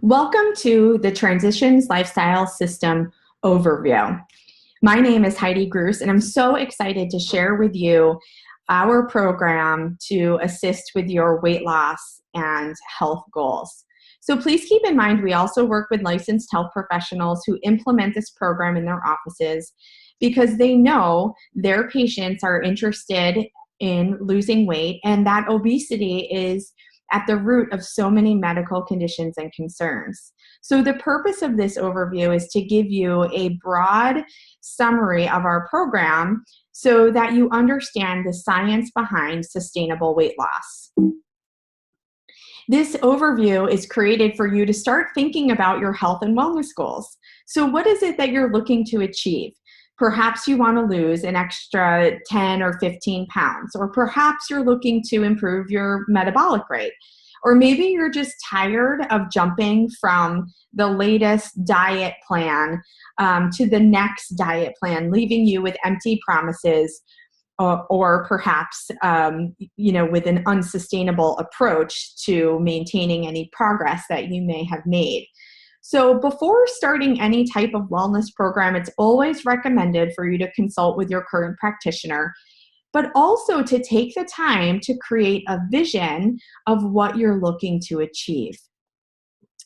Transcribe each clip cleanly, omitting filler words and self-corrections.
Welcome to the Transitions Lifestyle System Overview. My name is Heidi Gruss, and I'm so excited to share with you our program to assist with your weight loss and health goals. So please keep in mind, we also work with licensed health professionals who implement this program in their offices because they know their patients are interested in losing weight, and that obesity is at the root of so many medical conditions and concerns. So the purpose of this overview is to give you a broad summary of our program so that you understand the science behind sustainable weight loss. This overview is created for you to start thinking about your health and wellness goals. So what is it that you're looking to achieve? Perhaps you want to lose an extra 10 or 15 pounds, or perhaps you're looking to improve your metabolic rate. Or maybe you're just tired of jumping from the latest diet plan to the next diet plan, leaving you with empty promises, or perhaps with an unsustainable approach to maintaining any progress that you may have made. So before starting any type of wellness program, it's always recommended for you to consult with your current practitioner, but also to take the time to create a vision of what you're looking to achieve.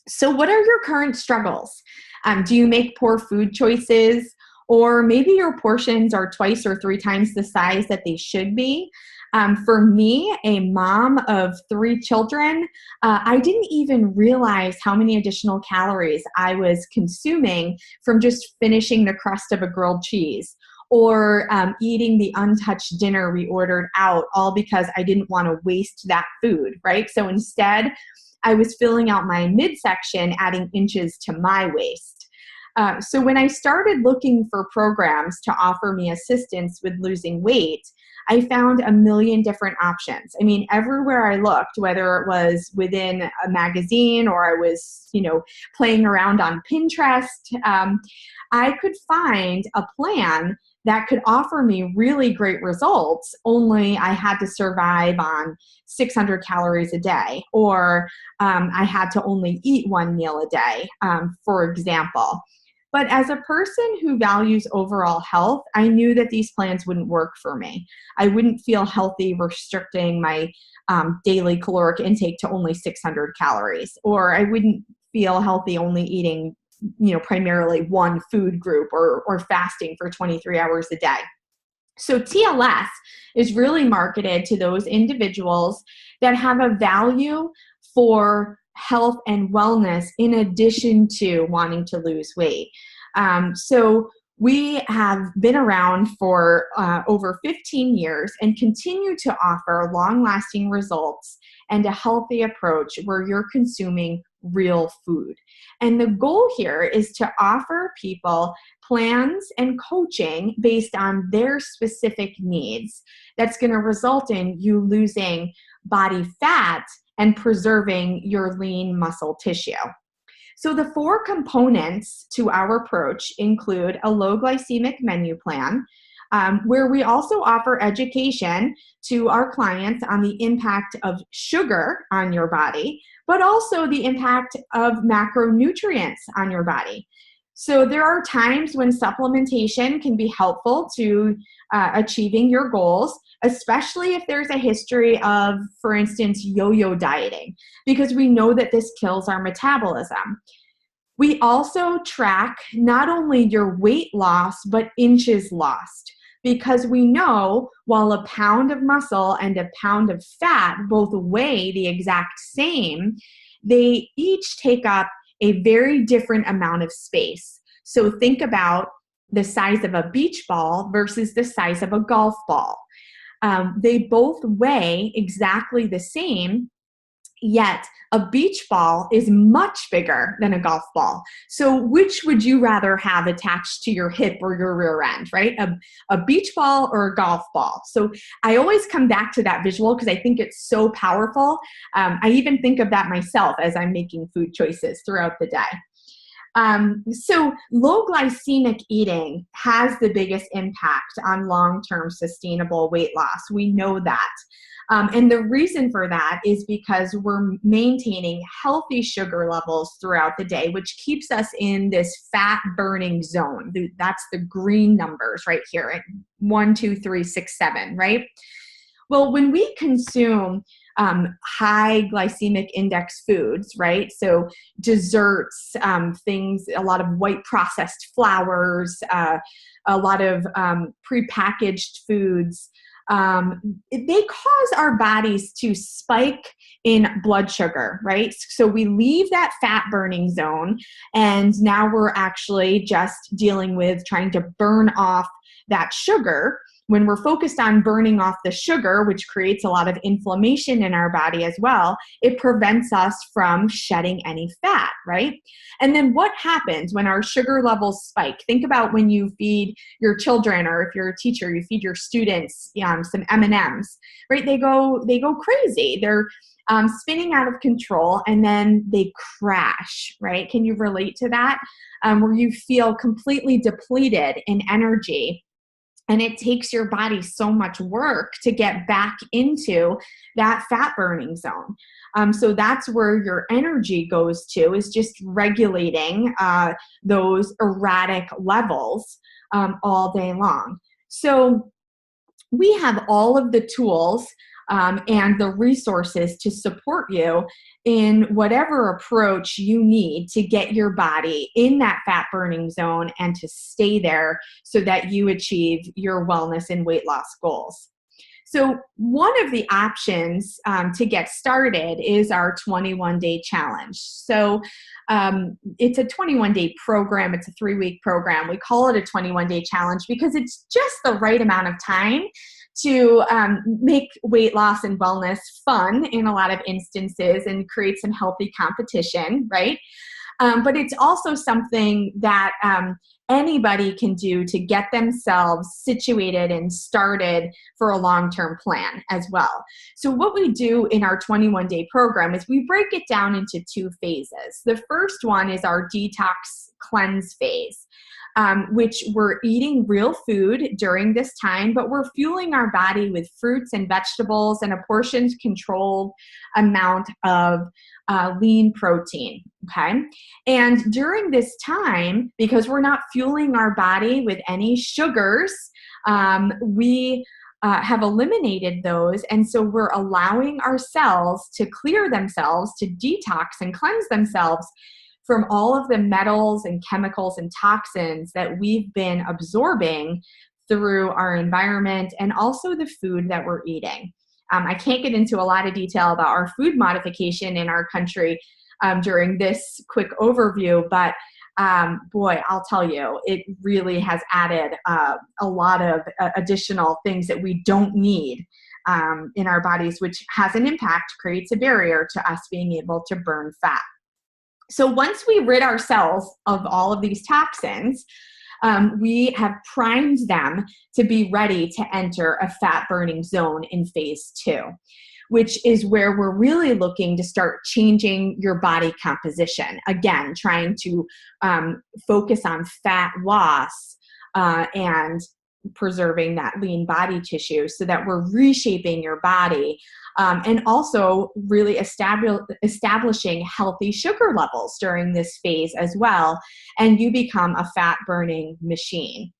So what are your current struggles? Do you make poor food choices? Or maybe your portions are twice or three times the size that they should be. For me, a mom of 3 children, I didn't even realize how many additional calories I was consuming from just finishing the crust of a grilled cheese, or eating the untouched dinner we ordered out, all because I didn't want to waste that food, right? So instead, I was filling out my midsection, adding inches to my waist. So when I started looking for programs to offer me assistance with losing weight, I found a million different options. I mean, everywhere I looked, whether it was within a magazine or I was, playing around on Pinterest, I could find a plan that could offer me really great results, only I had to survive on 600 calories a day, or I had to only eat 1 meal a day, for example. But as a person who values overall health, I knew that these plans wouldn't work for me. I wouldn't feel healthy restricting my daily caloric intake to only 600 calories, or I wouldn't feel healthy only eating, primarily one food group, or fasting for 23 hours a day. So TLS is really marketed to those individuals that have a value for health and wellness in addition to wanting to lose weight. So we have been around for over 15 years and continue to offer long-lasting results and a healthy approach where you're consuming real food. And the goal here is to offer people plans and coaching based on their specific needs that's going to result in you losing body fat and preserving your lean muscle tissue. So the 4 components to our approach include a low glycemic menu plan, where we also offer education to our clients on the impact of sugar on your body, but also the impact of macronutrients on your body. So there are times when supplementation can be helpful to achieving your goals, especially if there's a history of, for instance, yo-yo dieting, because we know that this kills our metabolism. We also track not only your weight loss, but inches lost, because we know while a pound of muscle and a pound of fat both weigh the exact same, they each take up a very different amount of space. So think about the size of a beach ball versus the size of a golf ball. They both weigh exactly the same, yet a beach ball is much bigger than a golf ball. So which would you rather have attached to your hip or your rear end, right? A beach ball or a golf ball? So I always come back to that visual because I think it's so powerful. I even think of that myself as I'm making food choices throughout the day. So low glycemic eating has the biggest impact on long-term sustainable weight loss. We know that. And the reason for that is because we're maintaining healthy sugar levels throughout the day, which keeps us in this fat burning zone. That's the green numbers right here at 1, 2, 3, 6, 7, right? Well, when we consume high glycemic index foods, right? So desserts, things, a lot of white processed flours, a lot of prepackaged foods, they cause our bodies to spike in blood sugar, right? So we leave that fat burning zone, and now we're actually just dealing with trying to burn off that sugar. When we're focused on burning off the sugar, which creates a lot of inflammation in our body as well, it prevents us from shedding any fat, right? And then what happens when our sugar levels spike? Think about when you feed your children, or if you're a teacher, you feed your students some M&Ms, right? They go crazy. They're spinning out of control, and then they crash, right? Can you relate to that? Where you feel completely depleted in energy. And it takes your body so much work to get back into that fat burning zone. So that's where your energy goes to, is just regulating those erratic levels all day long. So we have all of the tools and the resources to support you in whatever approach you need to get your body in that fat burning zone and to stay there so that you achieve your wellness and weight loss goals. So one of the options to get started is our 21-day challenge. So it's a 21-day program. It's a 3-week program. We call it a 21-day challenge because it's just the right amount of time to make weight loss and wellness fun in a lot of instances and create some healthy competition, right? But it's also something that anybody can do to get themselves situated and started for a long-term plan as well. So what we do in our 21-day program is we break it down into 2 phases. The first one is our detox cleanse phase, which we're eating real food during this time, but we're fueling our body with fruits and vegetables and a portioned controlled amount of lean protein, okay? And during this time, because we're not fueling our body with any sugars, we have eliminated those, and so we're allowing our cells to clear themselves, to detox and cleanse themselves from all of the metals and chemicals and toxins that we've been absorbing through our environment and also the food that we're eating. I can't get into a lot of detail about our food modification in our country during this quick overview, but boy, I'll tell you, it really has added a lot of additional things that we don't need in our bodies, which has an impact, creates a barrier to us being able to burn fat. So once we rid ourselves of all of these toxins, we have primed them to be ready to enter a fat burning zone in phase 2, which is where we're really looking to start changing your body composition. Again, trying to focus on fat loss and preserving that lean body tissue so that we're reshaping your body and also really establishing healthy sugar levels during this phase as well, and you become a fat burning machine.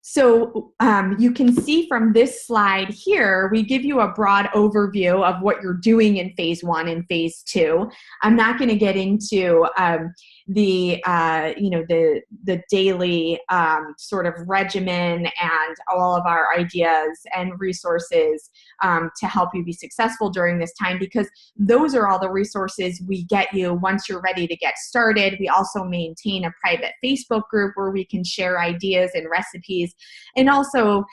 So you can see from this slide here, we give you a broad overview of what you're doing in phase 1 and phase 2. I'm not going to get into the daily sort of regimen and all of our ideas and resources to help you be successful during this time, because those are all the resources we get you once you're ready to get started. We also maintain a private Facebook group where we can share ideas and recipes, and also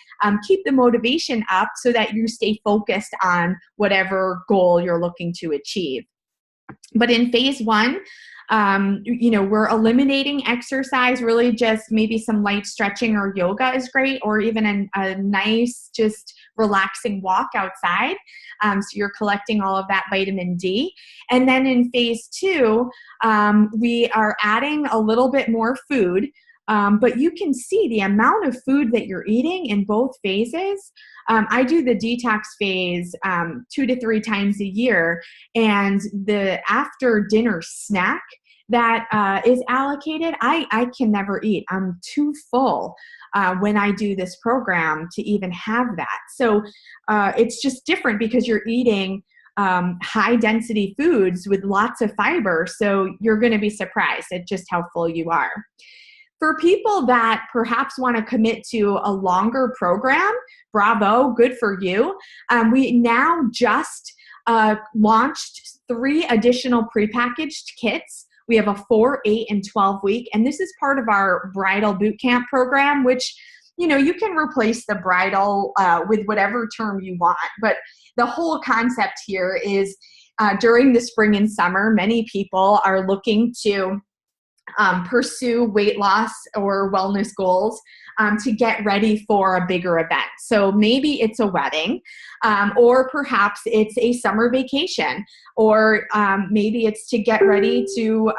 keep the motivation up so that you stay focused on whatever goal you're looking to achieve. But in phase 1, We're eliminating exercise, really just maybe some light stretching or yoga is great, or even a nice, just relaxing walk outside. So you're collecting all of that vitamin D. And then in phase 2, we are adding a little bit more food. But you can see the amount of food that you're eating in both phases. I do the detox phase 2 to 3 times a year, and the after dinner snack that is allocated, I can never eat. I'm too full when I do this program to even have that. So it's just different because you're eating high density foods with lots of fiber. So you're going to be surprised at just how full you are. For people that perhaps want to commit to a longer program, bravo, good for you. We now just launched 3 additional prepackaged kits. We have a 4, 8, and 12 week, and this is part of our bridal bootcamp program, which, you can replace the bridal with whatever term you want. But the whole concept here is during the spring and summer, many people are looking to pursue weight loss or wellness goals to get ready for a bigger event. So maybe it's a wedding, or perhaps it's a summer vacation, or maybe it's to get ready to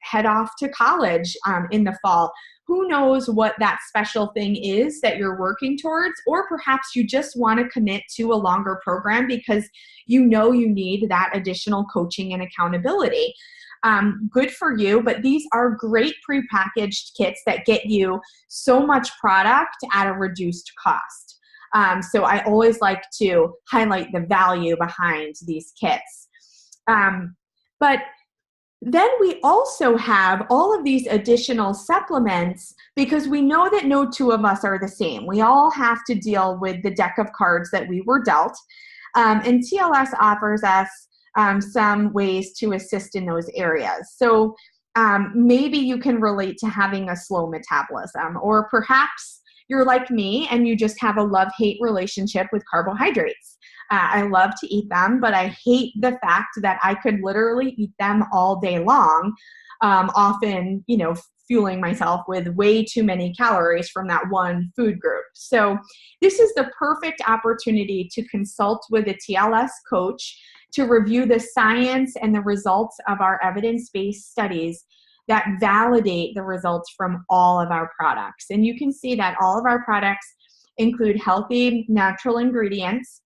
head off to college in the fall. Who knows what that special thing is that you're working towards, or perhaps you just want to commit to a longer program because you need that additional coaching and accountability. Good for you, but these are great prepackaged kits that get you so much product at a reduced cost. So I always like to highlight the value behind these kits. But then we also have all of these additional supplements because we know that no 2 of us are the same. We all have to deal with the deck of cards that we were dealt. And TLS offers us some ways to assist in those areas. So maybe you can relate to having a slow metabolism, or perhaps you're like me and you just have a love-hate relationship with carbohydrates. I love to eat them, but I hate the fact that I could literally eat them all day long, often, fueling myself with way too many calories from that one food group. So this is the perfect opportunity to consult with a TLS coach to review the science and the results of our evidence-based studies that validate the results from all of our products. And you can see that all of our products include healthy, natural ingredients.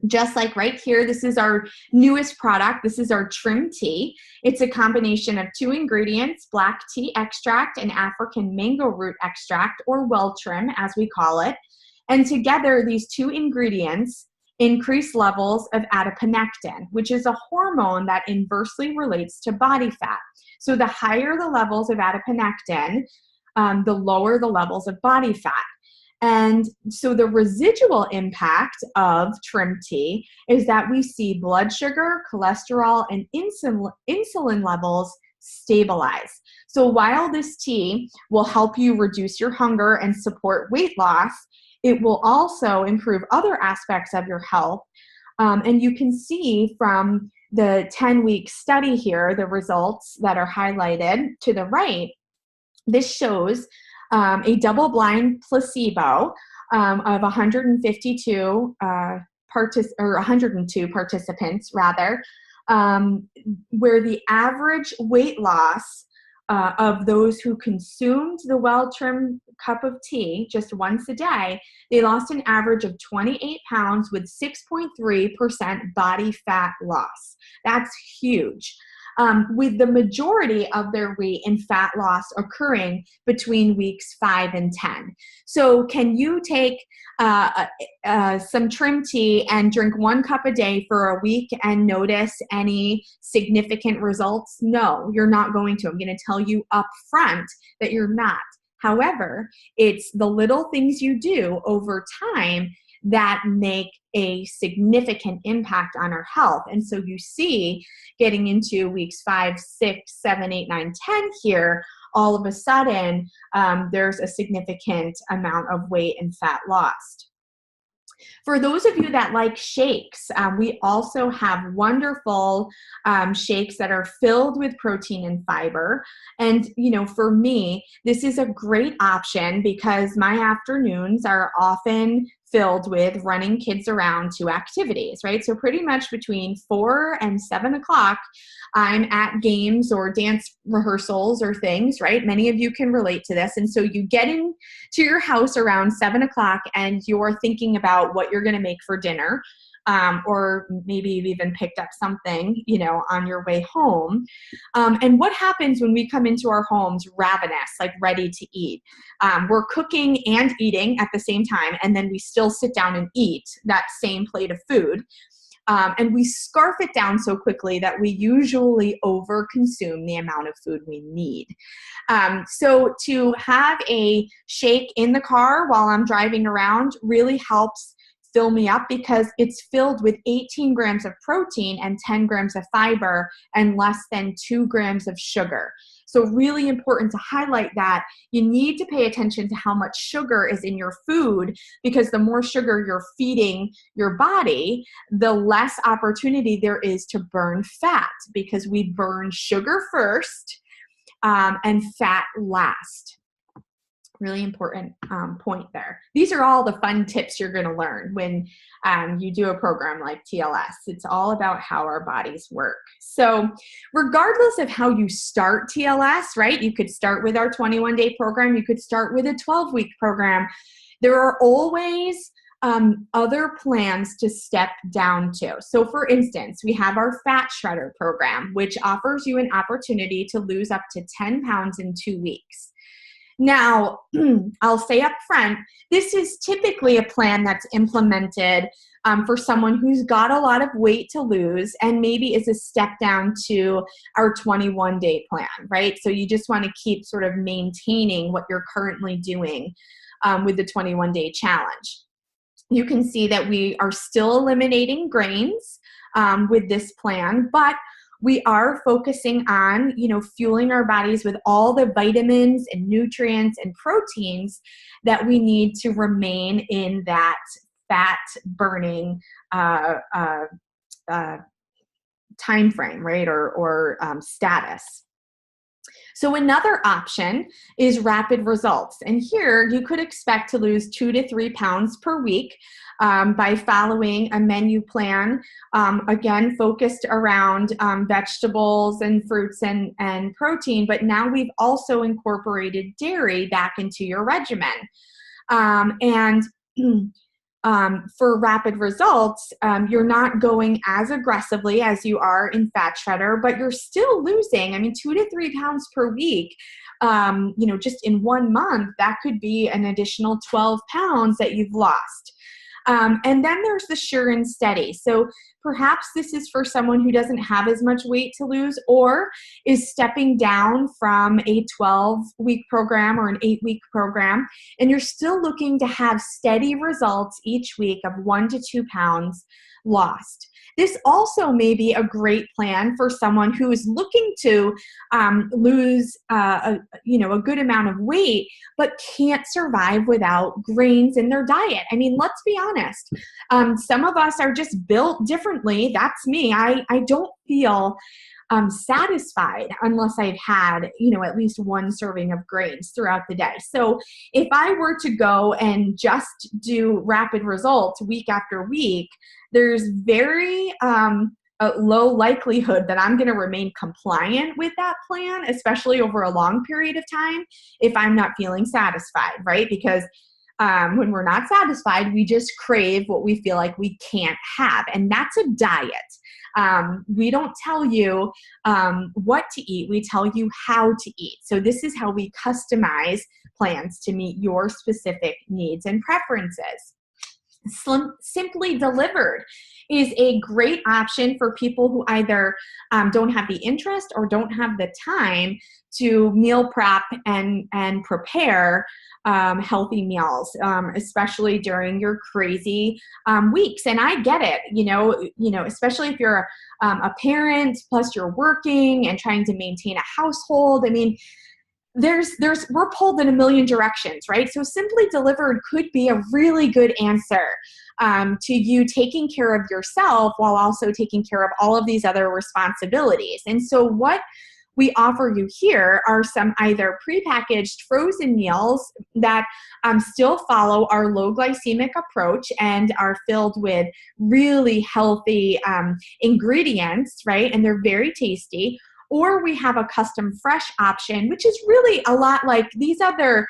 Just like right here, this is our newest product. This is our Trim Tea. It's a combination of 2 ingredients, black tea extract and African mango root extract, or well trim as we call it. And together, these 2 ingredients increase levels of adiponectin, which is a hormone that inversely relates to body fat. So the higher the levels of adiponectin, the lower the levels of body fat. And so the residual impact of Trim Tea is that we see blood sugar, cholesterol, and insulin levels stabilize. So while this tea will help you reduce your hunger and support weight loss, it will also improve other aspects of your health. And you can see from the 10-week study here, the results that are highlighted to the right. This shows a double-blind placebo of 102 participants, where the average weight loss of those who consumed the well-trimmed cup of tea just once a day, they lost an average of 28 pounds with 6.3% body fat loss. That's huge. With the majority of their weight and fat loss occurring between weeks 5 and 10. So can you take some Trim Tea and drink 1 cup a day for a week and notice any significant results? No, you're not going to. I'm going to tell you up front that you're not. However, it's the little things you do over time that make a significant impact on our health. And so you see, getting into weeks 5, 6, 7, 8, 9, 10 here, all of a sudden, there's a significant amount of weight and fat lost. For those of you that like shakes, we also have wonderful shakes that are filled with protein and fiber. And, for me, this is a great option because my afternoons are often filled with running kids around to activities, right? So pretty much between 4 and 7 o'clock, I'm at games or dance rehearsals or things, right? Many of you can relate to this. And so you get into your house around 7 o'clock and you're thinking about what you're going to make for dinner. Or maybe you've even picked up something, on your way home. And what happens when we come into our homes ravenous, like ready to eat? We're cooking and eating at the same time, and then we still sit down and eat that same plate of food. And we scarf it down so quickly that we usually overconsume the amount of food we need. So to have a shake in the car while I'm driving around really helps fill me up because it's filled with 18 grams of protein and 10 grams of fiber and less than 2 grams of sugar. So really important to highlight that you need to pay attention to how much sugar is in your food, because the more sugar you're feeding your body, the less opportunity there is to burn fat, because we burn sugar first and fat last. Really important point there. These are all the fun tips you're going to learn when you do a program like TLS. It's all about how our bodies work. So regardless of how you start TLS, right? You could start with our 21-day program. You could start with a 12-week program. There are always other plans to step down to. So for instance, we have our Fat Shredder program, which offers you an opportunity to lose up to 10 pounds in 2 weeks. Now, I'll say up front, this is typically a plan that's implemented for someone who's got a lot of weight to lose and maybe is a step down to our 21-day plan, right? So you just want to keep sort of maintaining what you're currently doing with the 21-day challenge. You can see that we are still eliminating grains with this plan, but we are focusing on, fueling our bodies with all the vitamins and nutrients and proteins that we need to remain in that fat burning time frame, right, or status. So another option is rapid results. And here you could expect to lose 2 to 3 pounds per week by following a menu plan, again, focused around vegetables and fruits and protein, but now we've also incorporated dairy back into your regimen. For rapid results, you're not going as aggressively as you are in Fat Shredder, but you're still losing, 2 to 3 pounds per week. Just in 1 month, that could be an additional 12 pounds that you've lost. And then there's the Sure and Steady. So perhaps this is for someone who doesn't have as much weight to lose or is stepping down from a 12-week program or an 8-week program, and you're still looking to have steady results each week of 1 to 2 pounds lost. This also may be a great plan for someone who is looking to lose a good amount of weight, but can't survive without grains in their diet. Let's be honest. Some of us are just built differently. That's me. I don't feel satisfied unless I've had, at least 1 serving of grains throughout the day. So if I were to go and just do rapid results week after week, there's very low likelihood that I'm going to remain compliant with that plan, especially over a long period of time, if I'm not feeling satisfied, right? Because when we're not satisfied, we just crave what we feel like we can't have. And that's a diet. We don't tell you what to eat. We tell you how to eat. So this is how we customize plans to meet your specific needs and preferences. Simply Delivered is a great option for people who either don't have the interest or don't have the time to meal prep and prepare healthy meals, especially during your crazy weeks. And I get it, especially if you're a parent, plus you're working and trying to maintain a household. we're pulled in a million directions, right? So Simply Delivered could be a really good answer to you taking care of yourself while also taking care of all of these other responsibilities. And so what we offer you here are some either prepackaged frozen meals that still follow our low glycemic approach and are filled with really healthy ingredients, right? And they're very tasty. Or we have a custom fresh option, which is really a lot like these other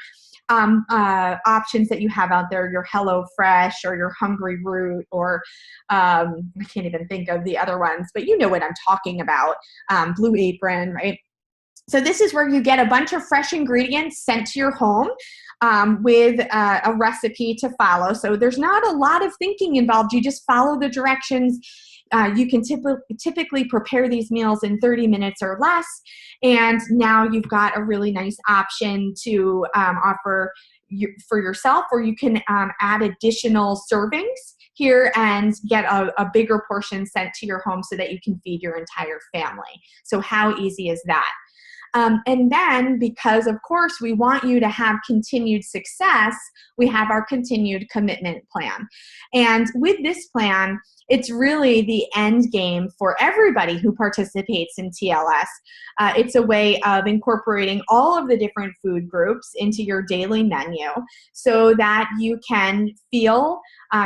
options that you have out there, your Hello Fresh or your Hungry Root, or I can't even think of the other ones, but you know what I'm talking about, Blue Apron, right? So this is where you get a bunch of fresh ingredients sent to your home with a recipe to follow. So there's not a lot of thinking involved. You just follow the directions. You can typically prepare these meals in 30 minutes or less. And now you've got a really nice option to offer for yourself, or you can add additional servings here and get a bigger portion sent to your home so that you can feed your entire family. So how easy is that? And then, because of course we want you to have continued success, we have our continued commitment plan. And with this plan, it's really the end game for everybody who participates in TLS. It's a way of incorporating all of the different food groups into your daily menu so that you can feel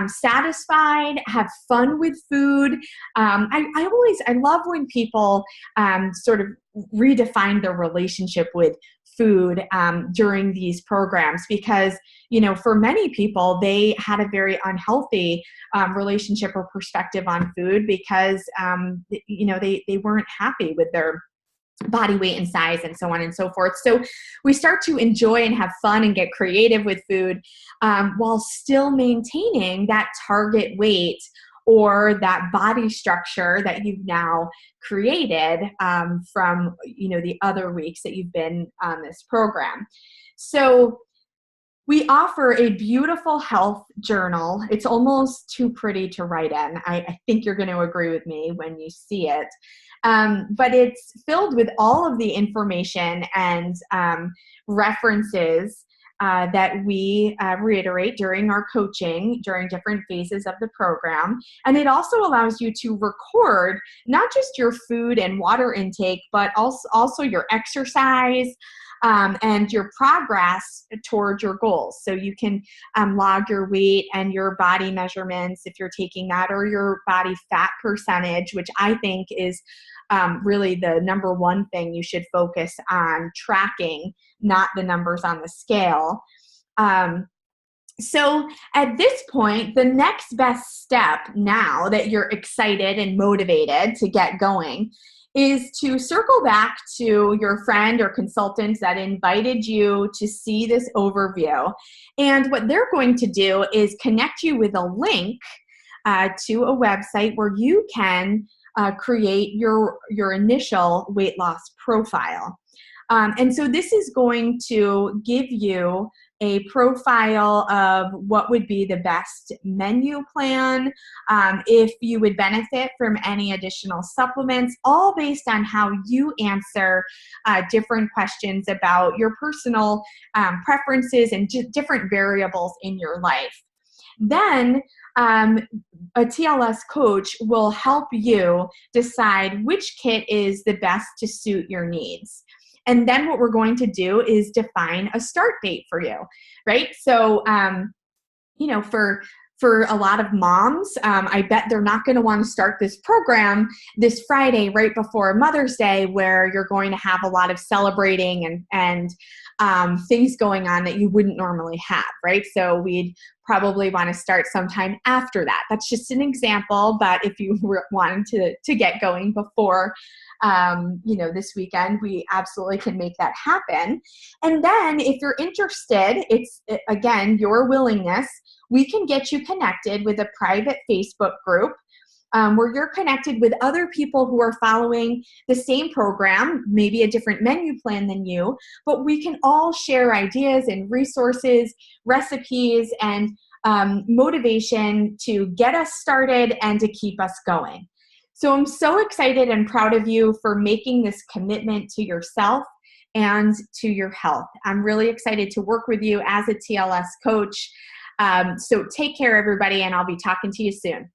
satisfied, have fun with food. I love when people sort of redefine their relationship with food during these programs, because for many people they had a very unhealthy relationship or perspective on food because they weren't happy with their body weight and size and so on and so forth. So we start to enjoy and have fun and get creative with food while still maintaining that target weight or that body structure that you've now created from the other weeks that you've been on this program. So we offer a beautiful health journal. It's almost too pretty to write in. I think you're going to agree with me when you see it. But it's filled with all of the information and references that we reiterate during our coaching, during different phases of the program. And it also allows you to record not just your food and water intake, but also your exercise and your progress toward your goals. So you can log your weight and your body measurements if you're taking that, or your body fat percentage, which I think is really the number one thing you should focus on tracking, not the numbers on the scale. So at this point, the next best step, now that you're excited and motivated to get going, is to circle back to your friend or consultant that invited you to see this overview. And what they're going to do is connect you with a link to a website where you can create your initial weight loss profile. And so this is going to give you a profile of what would be the best menu plan, if you would benefit from any additional supplements, all based on how you answer different questions about your personal preferences and different variables in your life. Then a TLS coach will help you decide which kit is the best to suit your needs. And then what we're going to do is define a start date for you, right? So, for a lot of moms, I bet they're not going to want to start this program this Friday right before Mother's Day, where you're going to have a lot of celebrating and things going on that you wouldn't normally have, right? So we'd probably want to start sometime after that. That's just an example, but if you were wanting to get going before this weekend, we absolutely can make that happen. And then if you're interested, it's again, your willingness, we can get you connected with a private Facebook group where you're connected with other people who are following the same program, maybe a different menu plan than you, but we can all share ideas and resources, recipes, and motivation to get us started and to keep us going. So I'm so excited and proud of you for making this commitment to yourself and to your health. I'm really excited to work with you as a TLS coach. So take care, everybody, and I'll be talking to you soon.